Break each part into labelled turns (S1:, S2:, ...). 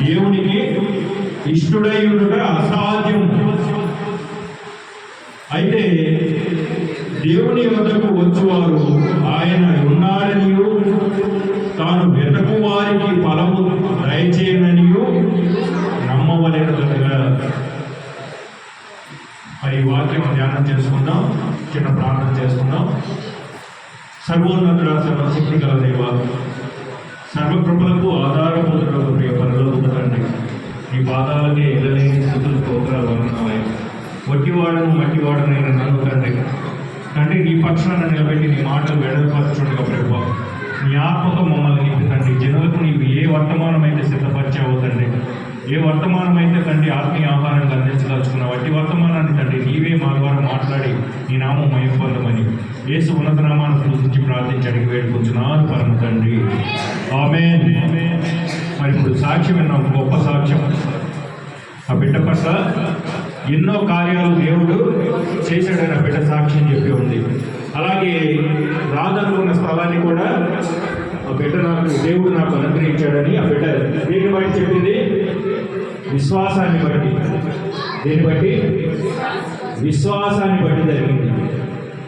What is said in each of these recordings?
S1: దేవునికి ఇష్టడై ఉండుట అసాధ్యం. అయితే దేవుని వద్దకు వచ్చువారు ఆయన ఉన్నాడనియు తాను వెతకు వారికి ఫలము దయచేయననియు నమ్మవలెనుగా. మరి వాక్యం ధ్యానం చేసుకుందాం, చిన్న ప్రార్థన చేసుకుందాం. సర్వోన్నతుడ సర్వశక్తి గల దేవ, సర్వకృపలకు ఆధారపూతులకు ప్రియ పరలోక తండ్రి, నీ పాదాలకే ఎల్లలేని స్థుతులు స్తోత్రాలు వందనాలయ్యా. వట్టివాడను మట్టివాడనైన నన్ను తండ్రి నీ పక్షాన నిలబెట్టి నీ మాటలు వెడల్పరచుండగా ప్రభు, నీ ఆత్మతో మమ్మల్ని నింపి తండ్రి, జనులకు నీవు ఏ వర్తమానం అయితే సిద్ధపరిచావో తండ్రి, ఏ వర్తమానం అయితే తండ్రి ఆత్మీయ ఆహారంగా అందించదలుచుకున్నావు, అట్టి వర్తమానాన్ని తండ్రి నీవే మా ద్వారా మాట్లాడి నీ నామం మహిమ పొందమని యేసు ఉన్నత నామాన్ని పూజించి ప్రార్థించి అడిగి వేడుకుంటున్నాను పరమ తండ్రి, ఆమేన్. మరి ఇప్పుడు సాక్ష్యం విన్నాం, గొప్ప సాక్ష్యం. ఆ బిడ్డ పట్ల ఎన్నో కార్యాలు దేవుడు చేశాడని ఆ బిడ్డ సాక్ష్యం చెప్పి ఉంది. అలాగే రాదనుకున్న స్థలాన్ని కూడా ఆ బిడ్డ దేవుడు నాకు అనుగ్రహించాడని ఆ బిడ్డ దేని బట్టి చెప్పింది? విశ్వాసాన్ని బట్టి. దేని బట్టి? విశ్వాసాన్ని బట్టి జరిగింది.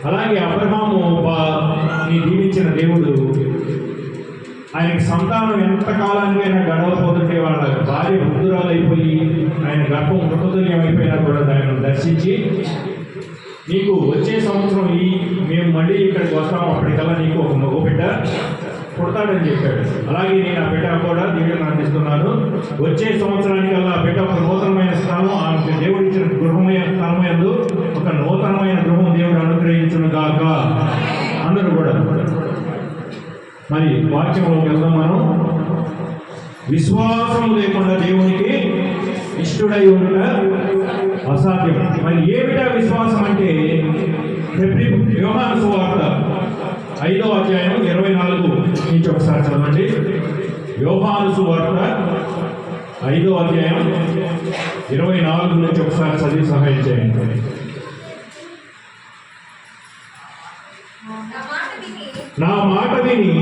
S1: అలాగే అబ్రహాము నీ దీవించిన దేవుడు ఆయనకి సంతానం ఎంతకాలానికైనా గడవపోతుంటే వాళ్ళ భార్య వృద్ధురాలు అయిపోయి ఆయన గర్భం మృతతుల్యం అయిపోయినా కూడా ఆయన దర్శించి నీకు వచ్చే సంవత్సరం మేము మళ్ళీ ఇక్కడికి వస్తాము, అప్పటికల్లా నీకు ఒక మగ బిడ్డ పుడతాడని చెప్పాడు. అలాగే నేను ఆ బిడ్డ కూడా దీవెన అందిస్తున్నాను. వచ్చే సంవత్సరానికల్లా బిడ్డ ఒక నూతనమైన స్థలం, ఆ దేవుడు ఇచ్చిన గృహమైన స్థలం యందు ఒక నూతనమైన గృహం దేవుడు అనుగ్రహించును గాక. అందరూ కూడా మరి వాక్యంలోకి వెళ్దాం. మనం విశ్వాసం లేకుండా దేవునికి ఇష్టడై ఉండుట అసాధ్యం. మరి ఏమిటా విశ్వాసం అంటే? యోహాను సువార్త 5వ అధ్యాయం 24 నుంచి ఒకసారి చదవండి. యోహాను సువార్త 5వ అధ్యాయం 24 నుంచి ఒకసారి చదివి సహాయం చేయండి. నా మాట విని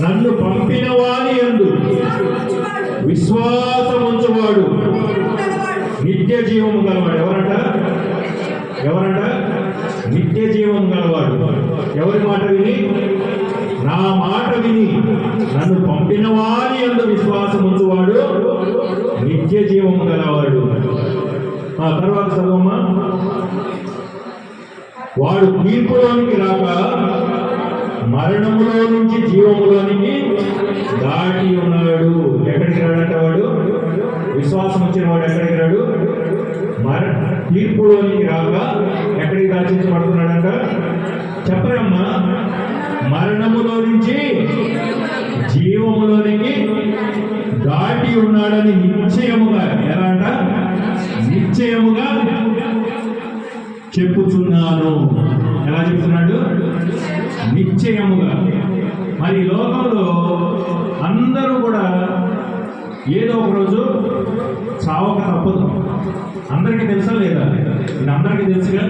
S1: నన్ను పంపిన వాని యందు విశ్వాసముంచువాడు నిత్య జీవము గలవాడు. ఎవరంట? నిత్య జీవము గలవాడు. ఎవరి మాట విని? నా మాట విని నన్ను పంపిన వాని యందు విశ్వాసముంచువాడు నిత్య జీవము గలవాడు. ఆ తర్వాత చదవమ్మా. వాడు తీర్పులోనికి రాక మరణములో నుంచి జీవములోనికి దాటి ఉన్నాడు. ఎక్కడికి రాడంట వాడు? విశ్వాసం వచ్చిన వాడు ఎక్కడికి రాడు? తీర్పులోనికి రాక ఎక్కడికి దాచించబడుతున్నాడంట? చెప్పరమ్మా. మరణములో నుంచి జీవములోనికి దాటి ఉన్నాడని నిశ్చయముగా, ఎలా అంట? నిశ్చయముగా చెప్పుచున్నాను. ఎలా చెప్తున్నాడు? నిశ్చయముగా. మరి లోకంలో అందరూ కూడా ఏదో ఒక రోజు చావక తప్పదు. అందరికీ తెలుసా లేదా? ఇది అందరికీ తెలుసుగా.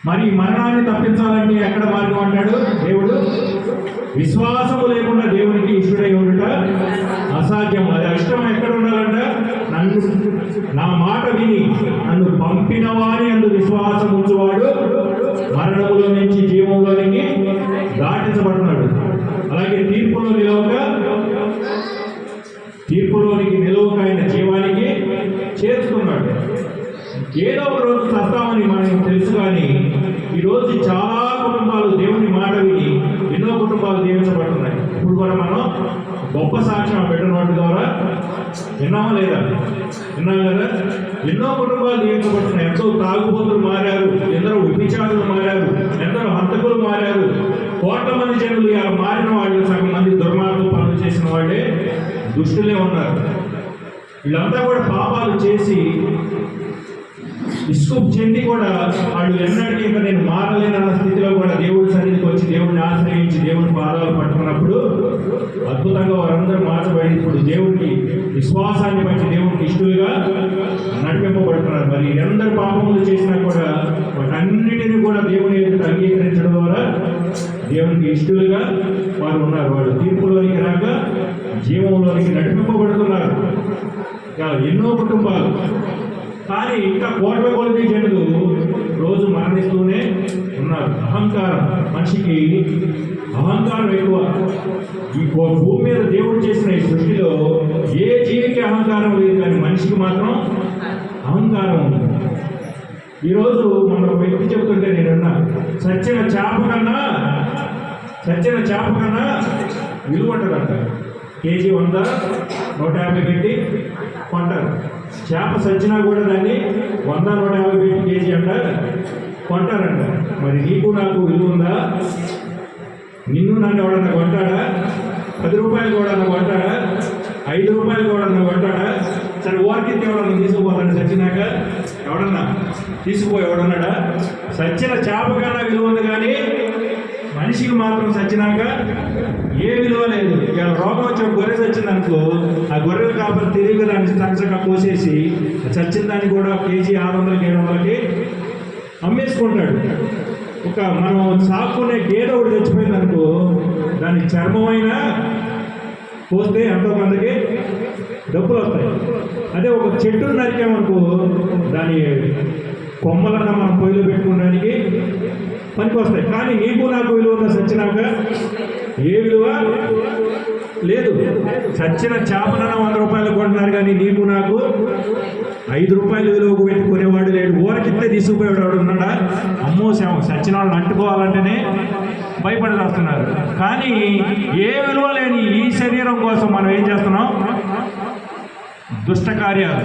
S1: మరి మరణాన్ని తప్పించాలంటే ఎక్కడ మార్గం అంటాడు దేవుడు? విశ్వాసము లేకుండా దేవునికి ఇష్టడై ఉండుట అసాధ్యం. అది ఇష్టం ఎక్కడ ఉండాలంట? నా మాట విని నన్ను పంపిన వాని అందు విశ్వాసం ఉంచువాడు మరణములో నుంచి జీవంలోనికి దాటించబడుతున్నాడు. అలాగే తీర్పులోనికి నిలవక ఆయన జీవానికి చేర్చుకున్నాడు. ఏదో ఒక రోజు చస్తామని మనకు తెలుసు, కానీ ఈరోజు చాలా కుటుంబాలు దేవుని మాట విని ఎన్నో కుటుంబాలు దీవించబడుతున్నాయి. ఇప్పుడు కూడా మనం గొప్ప సాక్ష్యం పెట్టిన వాటి ద్వారా విన్నామా లేదా? విన్నాం కదా. ఎన్నో కుటుంబాలు దీవించబడుతున్నాయి. ఎంతో తాగుబోతులు మారారు, ఎందరో వ్యభిచారులు మారారు, ఎందరో హంతకులు మారారు. కోట్ల మంది జనులు మారిన వాళ్ళు సగం మంది దుర్మార్గ పనులు చేసిన వాళ్ళే దుష్టులే ఉన్నారు. వీళ్ళంతా కూడా పాపాలు చేసి ఇసుకు చెంది కూడా వాళ్ళు ఎన్నటికీ ఇంకా నేను మారలేనన్న స్థితిలో కూడా దేవుడి సన్నిధికి వచ్చి దేవుడిని ఆశ్రయించి దేవుడి పాదాలు పట్టుకున్నప్పుడు అద్భుతంగా వారందరూ మార్చబడి ఇప్పుడు దేవుడికి విశ్వాసాన్ని బట్టి దేవుడికి ఇష్టలుగా నడిపింపబడుతున్నారు. మరి ఎందరు పాపములు చేసినా కూడా వాటన్నిటిని కూడా దేవుని ఎదుట అంగీకరించడం ద్వారా దేవునికి ఇష్టలుగా వారు ఉన్నారు. వాళ్ళు తీర్పులోనికి ఎన్నో కుటుంబాలు, కానీ ఇంకా కోట్ల కొలది జనులు రోజు మరణిస్తూనే ఉన్నారు. అహంకారం, మనిషికి అహంకారం ఎక్కువ. ఈ భూమి మీద దేవుడు చేసిన ఈ సృష్టిలో ఏ జీవికి అహంకారం లేదు, కానీ మనిషికి మాత్రం అహంకారం ఉంది. ఈరోజు మన ఒక వ్యక్తి చెబుతుంటే నేనన్నా, చచ్చిన చేప కన్నా విలువ ఉంటుందంట. కేజీ 100, 150 పెట్టి కొంటారు. చేప సచ్చినా కూడా దాన్ని 100, 150 పెట్టి కేజీ అంట కొంటారంట. మరి నీకు నాకు విలువ ఉందా? నిన్ను నన్ను ఎవడన్నా కొంటాడా? 10 రూపాయలు కూడా కొంటాడా? 5 రూపాయలు కూడా కొంటాడా? సరే ఓర్కింత ఎవడన్నా తీసుకుపోతాడు చచ్చినాక? ఎవడన్నా ఎవడన్నాడా? సచ్చిన చేప కన్నా విలువ ఉంది, కానీ మనిషికి మాత్రం చచ్చినాక ఏ విలువ లేదు. ఇవాళ రోగం వచ్చి గొర్రె చచ్చిందనుకో, ఆ గొర్రెలు కాబట్టి తిరిగి దాన్ని తనసగా కోసేసి చచ్చిన దాన్ని కూడా కేజీ 600, 700కి అమ్మేసుకుంటాడు. మనం సాకునే గేదె ఒకటి చచ్చిపోయింది అనుకో, దాని చర్మమైనా పోస్తే ఎంతో మందికి డబ్బులు వస్తాయి. అదే ఒక చెట్టును నరికామనుకో, దాని కొమ్మలన్నా మనం పొయ్యిలో పెట్టుకోవడానికి పనికి వస్తాయి. కానీ నీకు నాకు విలువ ఉన్న సచ్చినాక ఏ విలువ లేదు. చచ్చిన చేపలన్నా 100 రూపాయలు కొంటున్నారు, కానీ నీకు నాకు 5 రూపాయలు విలువకు పెట్టుకునేవాడు లేడు. ఊరకిస్తే తీసుకుపోయేవాడు ఉన్నాడా? అమ్మో సచ్చిన వాళ్ళని అంటుకోవాలంటేనే భయపడి వస్తున్నారు. కానీ ఏ విలువ లేని ఈ శరీరం కోసం మనం ఏం చేస్తున్నాం? దుష్ట కార్యాలు.